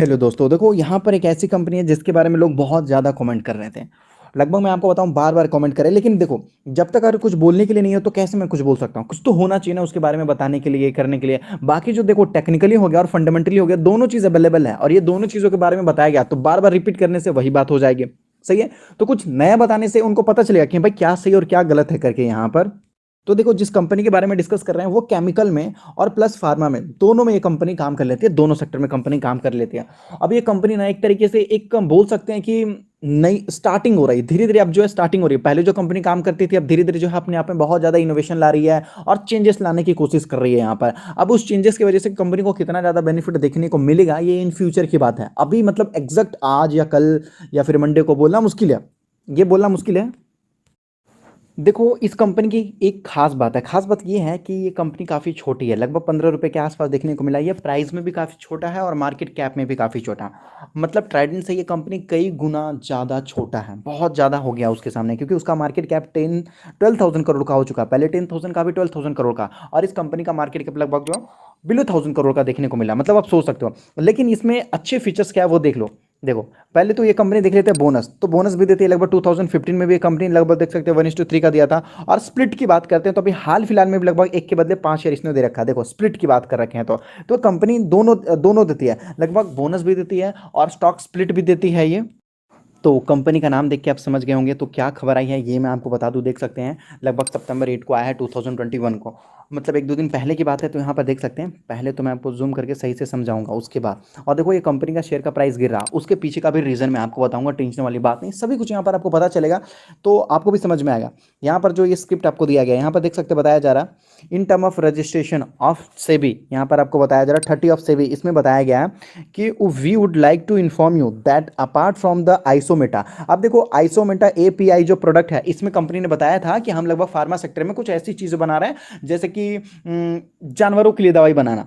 Hello दोस्तों, देखो यहाँ पर एक ऐसी कंपनी है जिसके बारे में लोग बहुत ज़्यादा कमेंट कर रहे थे। लगभग मैं आपको बताऊँ बार बार कमेंट करें, लेकिन देखो, जब तक अगर कुछ बोलने के लिए नहीं हो तो कैसे मैं कुछ बोल सकता हूँ? कुछ तो होना चाहिए ना उसके बारे में बताने के लिए, करने के लिए। बाकी जो देखो टेक्निकली हो गया और फंडामेंटली हो गया, दोनों चीज़ अवेलेबल है और ये दोनों चीज़ों के बारे में बताया गया, तो बार बार रिपीट करने से वही बात हो जाएगी। सही है। तो कुछ नया बताने से उनको पता चलेगा कि भाई क्या सही और क्या गलत है करके यहाँ पर। तो देखो, जिस कंपनी के बारे में डिस्कस कर रहे हैं वो केमिकल में और प्लस फार्मा में, दोनों में ये कंपनी काम कर लेती है, दोनों सेक्टर में कंपनी काम कर लेती है। अब ये कंपनी ना एक तरीके से एक बोल सकते हैं कि नई स्टार्टिंग हो रही है धीरे धीरे। अब जो है स्टार्टिंग हो रही है, पहले जो कंपनी काम करती थी अब धीरे धीरे जो है अपने आप में बहुत ज्यादा इनोवेशन ला रही है और चेंजेस लाने की कोशिश कर रही है यहाँ पर। अब उस चेंजेस की वजह से कंपनी को कितना ज्यादा बेनिफिट देखने को मिलेगा ये इन फ्यूचर की बात है। अभी मतलब एग्जैक्ट आज या कल या फिर मंडे को बोलना मुश्किल है, ये बोलना मुश्किल है। देखो, इस कंपनी की एक खास बात है। खास बात ये है कि ये कंपनी काफ़ी छोटी है, लगभग 15 रुपये के आसपास देखने को मिला। ये प्राइस में भी काफ़ी छोटा है और मार्केट कैप में भी काफ़ी छोटा। मतलब ट्राइडेंट से ये कंपनी कई गुना ज़्यादा छोटा है, बहुत ज़्यादा हो गया उसके सामने, क्योंकि उसका मार्केट कैप 12,000 करोड़ का हो चुका है। पहले 10,000 का भी 12,000 करोड़ का, और इस कंपनी का मार्केट कैप लगभग जो बिलो 1,000 करोड़ का देखने को मिला। मतलब आप सोच सकते हो। लेकिन इसमें अच्छे फीचर्स क्या है वो देख लो। देखो, पहले तो ये कंपनी देख लेते हैं बोनस, तो बोनस भी देती है। लगभग 2015 में भी ये कंपनी लगभग देख सकते हैं 1:3 का दिया था। और स्प्लिट की बात करते हैं तो अभी हाल फिलहाल में भी लगभग एक के बदले 5 शेयर इसने दे रखा है। देखो, स्प्लिट की बात कर रखे हैं तो कंपनी दोनों दोनों देती है, लगभग बोनस भी देती है और स्टॉक स्प्लिट भी देती है ये। तो कंपनी का नाम देख के आप समझ गए होंगे। तो क्या खबर आई है ये मैं आपको बता दूं, देख सकते हैं। लगभग सितंबर 8 को आया है 2021 को, मतलब एक दो दिन पहले की बात है। तो यहाँ पर देख सकते हैं, पहले तो मैं आपको जूम करके सही से समझाऊंगा उसके बाद। और देखो, ये कंपनी का शेयर का प्राइस गिर रहा, उसके पीछे का भी रीज़न मैं आपको बताऊंगा। टेंशन वाली बात नहीं, सभी कुछ यहाँ पर आपको पता चलेगा, तो आपको भी समझ में आएगा। यहाँ पर जो ये स्क्रिप्ट आपको दिया गया है, यहाँ पर देख सकते बताया जा रहा in term of registration of SEBI, यहाँ पर आपको बताया जा रहा 30 ऑफ सेबी। इसमें बताया गया है कि we would like to inform you that apart from the Isometa. अब देखो, आइसोमेटा एपीआई जो प्रोडक्ट है, इसमें कंपनी ने बताया था कि हम लगभग फार्मा सेक्टर में कुछ ऐसी चीजें बना रहे हैं जैसे कि जानवरों के लिए दवाई बनाना।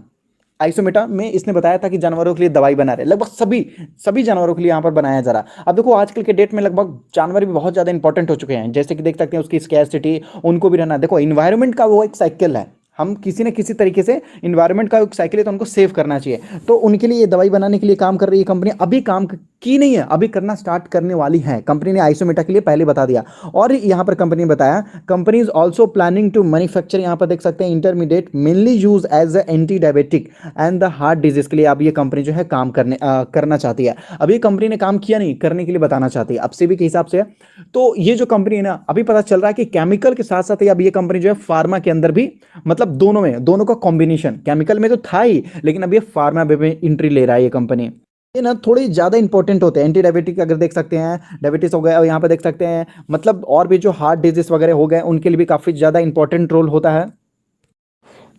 आइसोमेटा में इसने बताया था कि जानवरों के लिए दवाई बना रहे, लगभग सभी सभी जानवरों के लिए यहाँ पर बनाया जा रहा। अब देखो, आजकल के डेट में लगभग जानवर भी बहुत ज़्यादा इंपॉर्टेंट हो चुके हैं, जैसे कि देख सकते हैं उसकी स्कैरसिटी, उनको भी रहना। देखो, इन्वायरमेंट का वो एक साइकिल है, हम किसी न किसी तरीके से इन्वायरमेंट का एक साइकिल है तो उनको सेव करना चाहिए। तो उनके लिए ये दवाई बनाने के लिए काम कर रही है कंपनी। अभी काम की नहीं है, अभी करना स्टार्ट करने वाली है कंपनी ने आइसोमेटा के लिए पहले बता दिया। और यहाँ पर कंपनी ने बताया company is also planning to manufacture, यहाँ पर देख सकते हैं, intermediate mainly use as a anti diabetic and the heart disease के लिए। अब ये कंपनी जो है काम करना चाहती है। अभी कंपनी ने काम किया नहीं, करने के लिए बताना चाहती है अब सेबी के हिसाब से। तो ये जो कंपनी है ना, अभी पता चल रहा है कि केमिकल के साथ साथ अब ये कंपनी जो है फार्मा के अंदर भी, मतलब दोनों में, दोनों का कॉम्बिनेशन, केमिकल में तो था ही लेकिन अब ये फार्मा में एंट्री ले रहा है ये कंपनी। ये ना थोड़ी ज़्यादा इंपॉर्टेंट होते हैं। एंटी डायबिटिक अगर देख सकते हैं, डायबिटीज हो गया, और यहाँ पे देख सकते हैं मतलब और भी जो हार्ट डिजीज वगैरह हो गए उनके लिए भी काफ़ी ज़्यादा इंपॉर्टेंट रोल होता है।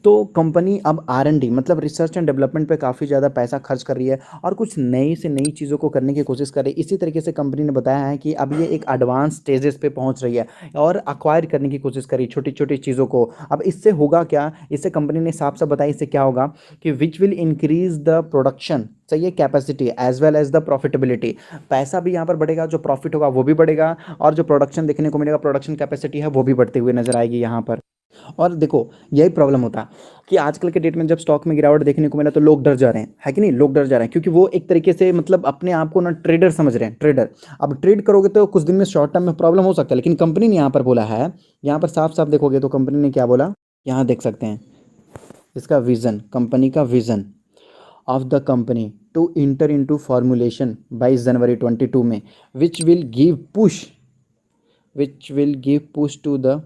तो कंपनी अब R&D मतलब रिसर्च एंड डेवलपमेंट पे काफ़ी ज़्यादा पैसा खर्च कर रही है और कुछ नई से नई चीज़ों को करने की कोशिश कर रही है। इसी तरीके से कंपनी ने बताया है कि अब ये एक एडवांस स्टेजेस पे पहुंच रही है और अक्वायर करने की कोशिश कर रही है छोटी छोटी चीज़ों को। अब इससे होगा क्या, इससे कंपनी ने साफ साफ बताया इससे क्या होगा कि which will increase the production, सही है, capacity as well as the profitability. पैसा भी यहाँ पर बढ़ेगा, जो प्रॉफिट होगा वो भी बढ़ेगा और जो प्रोडक्शन देखने को मिलेगा, प्रोडक्शन कैपेसिटी है वो भी बढ़ती हुई नजर आएगी यहाँ पर। और देखो, यही प्रॉब्लम होता है कि आजकल के डेट में जब स्टॉक में गिरावट देखने को मिला तो लोग डर जा रहे हैं, है कि नहीं? लोग डर जा रहे हैं क्योंकि वो एक तरीके से मतलब अपने आप को ना ट्रेडर समझ रहे हैं, ट्रेडर। अब ट्रेड करोगे तो कुछ दिन में शॉर्ट टर्म में प्रॉब्लम हो सकता है, लेकिन कंपनी ने यहाँ पर बोला है, यहाँ पर साफ साफ देखोगे तो कंपनी ने क्या बोला, यहाँ देख सकते हैं इसका विजन, कंपनी का vision of the company to enter into formulation 22 जनवरी 2022 में, which will give push to the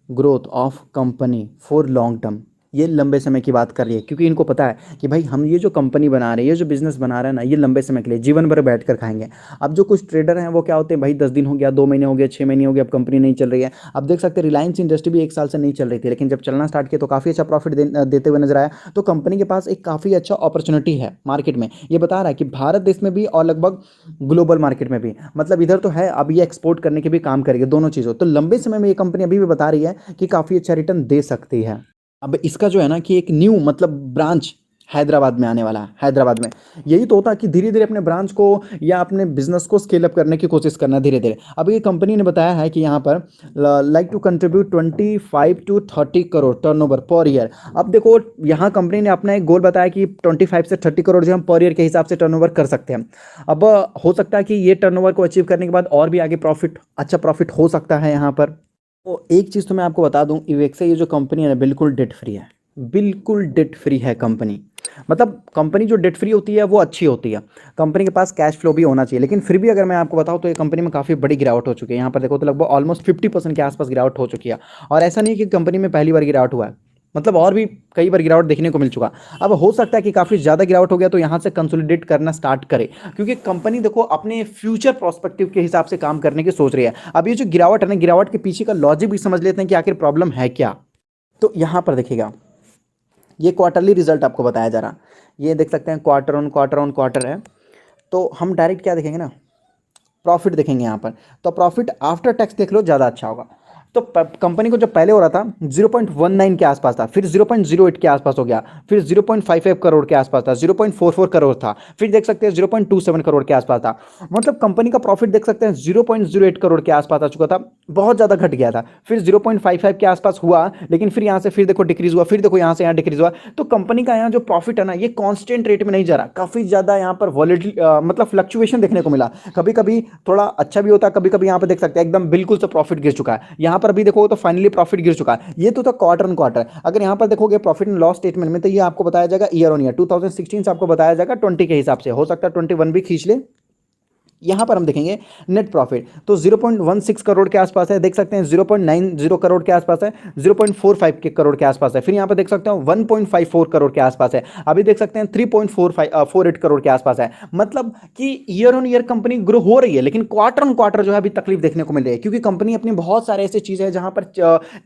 growth of company for long term. ये लंबे समय की बात कर रही है क्योंकि इनको पता है कि भाई हम ये जो कंपनी बना रहे हैं, ये जो बिजनेस बना रहे हैं ना, ये लंबे समय के लिए, जीवन भर बैठ कर खाएंगे। अब जो कुछ ट्रेडर हैं वो क्या होते हैं, भाई 10 दिन हो गया, 2 महीने हो गया, 6 महीने हो गया, अब कंपनी नहीं चल रही है। अब देख सकते हैं रिलायंस इंडस्ट्री भी 1 साल से नहीं चल रही थी, लेकिन जब चलना स्टार्ट किया तो काफ़ी अच्छा प्रॉफिट देते हुए नजर आया। तो कंपनी के पास एक काफ़ी अच्छा अपॉर्चुनिटी है मार्केट में। ये बता रहा है कि भारत देश में भी और लगभग ग्लोबल मार्केट में भी, मतलब इधर तो है, अब ये एक्सपोर्ट करने के भी काम करेगी, दोनों चीज़ों। तो लंबे समय में ये कंपनी अभी भी बता रही है कि काफ़ी अच्छा रिटर्न दे सकती है। अब इसका जो है ना कि एक न्यू मतलब ब्रांच हैदराबाद में आने वाला है, हैदराबाद में। यही तो होता है कि धीरे धीरे अपने ब्रांच को या अपने बिजनेस को स्केल अप करने की कोशिश करना धीरे धीरे। अब ये कंपनी ने बताया है कि यहाँ पर like to contribute 25 to 30 crore turnover per year. अब देखो यहाँ कंपनी ने अपना एक गोल बताया कि 25 से 30 करोड़ जो हम पर ईयर के हिसाब से टर्नओवर कर सकते हैं। अब हो सकता है कि ये टर्नओवर को अचीव करने के बाद और भी आगे प्रॉफिट, अच्छा प्रॉफिट हो सकता है यहाँ पर। तो एक चीज़ तो मैं आपको बता दूं, इवेक्सा ये जो कंपनी है ना बिल्कुल डेट फ्री है, बिल्कुल डेट फ्री है कंपनी। मतलब कंपनी जो डेट फ्री होती है वो अच्छी होती है, कंपनी के पास कैश फ्लो भी होना चाहिए। लेकिन फिर भी अगर मैं आपको बताऊं तो ये कंपनी में काफ़ी बड़ी गिरावट हो चुकी है। यहाँ पर देखो तो लगभग ऑलमोस्ट 50% के आसपास गिरावट हो चुकी है। और ऐसा नहीं कि कंपनी में पहली बार गिरावट हुआ है, मतलब और भी कई बार गिरावट देखने को मिल चुका। अब हो सकता है कि काफ़ी ज़्यादा गिरावट हो गया तो यहाँ से कंसोलिडेट करना स्टार्ट करे, क्योंकि कंपनी देखो अपने फ्यूचर प्रोस्पेक्टिव के हिसाब से काम करने की सोच रही है। अब ये जो गिरावट है ना, गिरावट के पीछे का लॉजिक भी समझ लेते हैं कि आखिर प्रॉब्लम है क्या। तो यहाँ पर देखिएगा, ये क्वार्टरली रिजल्ट आपको बताया जा रहा, ये देख सकते हैं क्वार्टर ऑन क्वार्टर है। तो हम डायरेक्ट क्या देखेंगे ना, प्रॉफिट देखेंगे यहाँ पर। तो प्रॉफिट आफ्टर टैक्स देख लो, ज़्यादा अच्छा होगा। तो कंपनी को जो पहले हो रहा था 0.19 के आसपास था, फिर 0.08 के आसपास हो गया, फिर 0.55 करोड़ के आसपास था, 0.44 करोड़ था, फिर देख सकते हैं 0.27 करोड़ के आसपास था। मतलब कंपनी का प्रॉफिट देख सकते हैं 0.08 करोड़ के आसपास आ चुका था, बहुत ज़्यादा घट गया था। फिर 0.55 के आसपास हुआ, लेकिन फिर यहाँ से फिर देखो डिक्रीज हुआ, फिर देखो यहाँ से यहाँ डिक्रीज हुआ। तो कंपनी का यहाँ जो प्रॉफिट है ना, ये कॉन्स्टेंट रेट में नहीं जा रहा, काफ़ी ज़्यादा यहाँ पर वॉलेटिल मतलब फ्लक्चुएशन देखने को मिला। कभी कभी थोड़ा अच्छा भी होता है, कभी कभी यहाँ पर देख सकते हैं एकदम बिल्कुल से प्रॉफिट गिर चुका है। यहाँ पर भी देखो तो फाइनली प्रॉफिट गिर चुका है। ये तो था क्वार्टर ऑन क्वार्टर। अगर यहाँ पर देखोगे प्रॉफिट एंड लॉस स्टेटमेंट में, तो ये आपको बताया जाएगा ईयर ऑन ईयर, 2016 से आपको बताया जाएगा 20 के हिसाब से, हो सकता है 21 भी खींच ले। यहाँ पर हम देखेंगे नेट प्रॉफिट, तो 0.16 करोड़ के आसपास है, देख सकते हैं 0.90 करोड़ के आसपास है, 0.45 के करोड़ के आसपास है। फिर यहाँ पर देख सकते हैं 1.54 करोड़ के आसपास है, अभी देख सकते हैं 3.48 करोड़ के आसपास है। मतलब कि year on year company grow हो रही है, लेकिन क्वार्टर ऑन क्वार्टर जो है अभी तकलीफ देखने को मिल रही है, क्योंकि कंपनी अपनी बहुत सारे ऐसे चीज़ें हैं जहाँ पर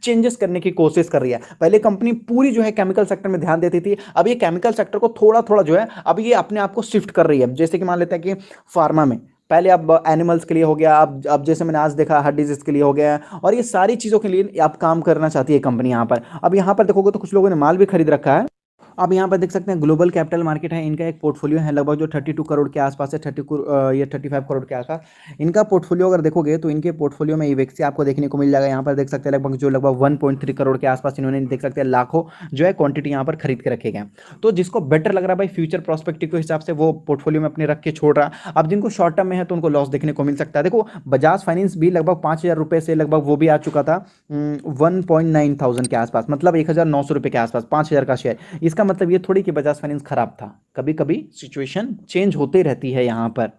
चेंजेस करने की कोशिश कर रही है। पहले कंपनी पूरी जो है केमिकल सेक्टर में ध्यान देती थी, अब ये केमिकल सेक्टर को थोड़ा थोड़ा जो है अब ये अपने आप को शिफ्ट कर रही है। जैसे कि मान लेते हैं कि फार्मा में पहले अब एनिमल्स के लिए हो गया, अब जैसे मैंने आज देखा हार्ट डिजीज के लिए हो गया, और ये सारी चीज़ों के लिए अब काम करना चाहती है कंपनी यहाँ पर। अब यहाँ पर देखोगे तो कुछ लोगों ने माल भी खरीद रखा है। अब यहाँ पर देख सकते हैं ग्लोबल कैपिटल मार्केट है, इनका एक पोर्टफोलियो है लगभग जो 32 करोड़ के आसपास है, 35 करोड़ के आसपास इनका पोर्टफोलियो। अगर देखोगे तो इनके पोर्टफोलियो में इवेक्सा आपको देखने को मिल जाएगा। यहाँ पर देख सकते हैं लगभग 1.3 करोड़ के आसपास इन्होंने देख सकते हैं लाखों जो है क्वांटिटी यहाँ पर खरीद के रखे गए। तो जिसको बेटर लग रहा है भाई फ्यूचर प्रोस्पेक्टिव के हिसाब से वो पोर्टफोलियो में अपने रख के छोड़ रहा। अब जिनको शॉर्ट टर्म में है तो उनको लॉस देखने को मिल सकता है। देखो बजाज फाइनेंस भी लगभग 5,000 रुपये से लगभग वो भी आ चुका था 1.9 के आसपास, मतलब 1,900 रुपये के आसपास 5,000 का शेयर। इसका मतलब ये थोड़ी कि बजाज फाइनेंस खराब था, कभी कभी सिचुएशन चेंज होते रहती है यहाँ पर।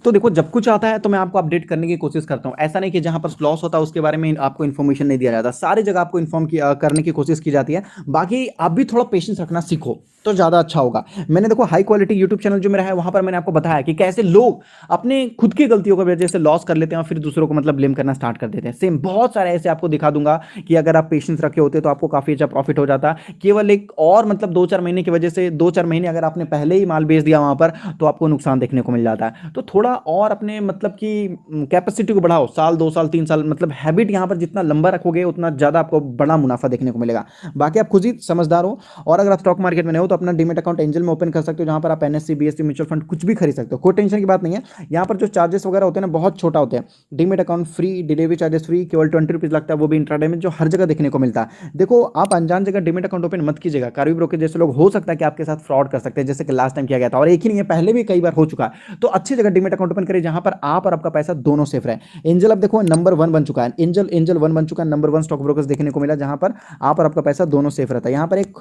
तो देखो जब कुछ आता है तो मैं आपको अपडेट करने की कोशिश करता हूँ, ऐसा नहीं कि जहां पर लॉस होता है उसके बारे में आपको इन्फॉर्मेशन नहीं दिया जाता, सारी जगह आपको इन्फॉर्म करने की कोशिश की जाती है। बाकी आप भी थोड़ा पेशेंस रखना सीखो तो ज़्यादा अच्छा होगा। मैंने देखो हाई क्वालिटी यूट्यूब चैनल जो मेरा है वहां पर मैंने आपको बताया कि कैसे लोग अपने खुद की गलतियों की वजह से लॉस कर लेते हैं और फिर दूसरों को मतलब ब्लेम करना स्टार्ट कर देते हैं। सेम बहुत सारे ऐसे आपको दिखा दूंगा कि अगर आप पेशेंस रखे होते तो आपको काफ़ी अच्छा प्रॉफिट हो जाता। केवल एक और मतलब 2-4 महीने की वजह से, 2-4 महीने अगर आपने पहले ही माल बेच दिया वहां पर तो आपको नुकसान देखने को मिल जाता है। तो थोड़ा और अपने मतलब कि कैपेसिटी को बढ़ाओ, साल 2 साल 3 साल, मतलब हैबिट यहाँ पर जितना लंबा रखोगे उतना ज़्यादा आपको बड़ा मुनाफा देखने को मिलेगा। बाकी आप खुद ही समझदार हो, और अगर आप स्टॉक मार्केट में नहीं हो तो अपना डीमेट अकाउंट एंजल में ओपन कर सकते हो, जहाँ पर आप एनएससी बीएससी म्यूचुअल फंड कुछ भी खरीद सकते हो, कोई टेंशन की बात नहीं है। यहाँ पर जो चार्जेस वगैरह होते हैं ना बहुत छोटा होते हैं, demat account free, delivery charges free, केवल 20 रुपीज़ लगता है, वो भी इंट्राडे में, जो हर जगह देखने को मिलता है। देखो आप अनजान जगह डीमेट अकाउंट ओपन मत कीजिएगा, कार्वी ब्रोकर जैसे लोग हो सकता है कि आपके साथ फ्रॉड कर सकते हैं, जैसे कि लास्ट टाइम किया गया था, और एक ही नहीं है पहले भी कई बार हो चुका है। तो अच्छी जगह डीमेट अकाउंट ओपन करिए जहाँ पर आप और आपका पैसा दोनों सेफ रहे। एंजल अब देखो नंबर 1 बन चुका है, एंजल 1 बन चुका है, नंबर 1 स्टॉक ब्रोकर्स देखने को मिला जहाँ पर आप और आपका पैसा दोनों सेफ रहता है। यहाँ पर एक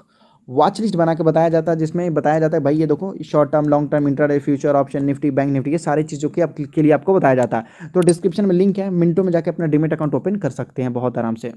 वॉच लिस्ट बना के बताया जाता है, जिसमें बताया जाता है भाई ये देखो short term, long term, intraday, future, option, Nifty, bank Nifty, ये सारी चीज़ों की के लिए आपको बताया जाता है। तो डिस्क्रिप्शन में लिंक है, मिनटों में जाके अपना डीमेट अकाउंट ओपन कर सकते हैं बहुत आराम से।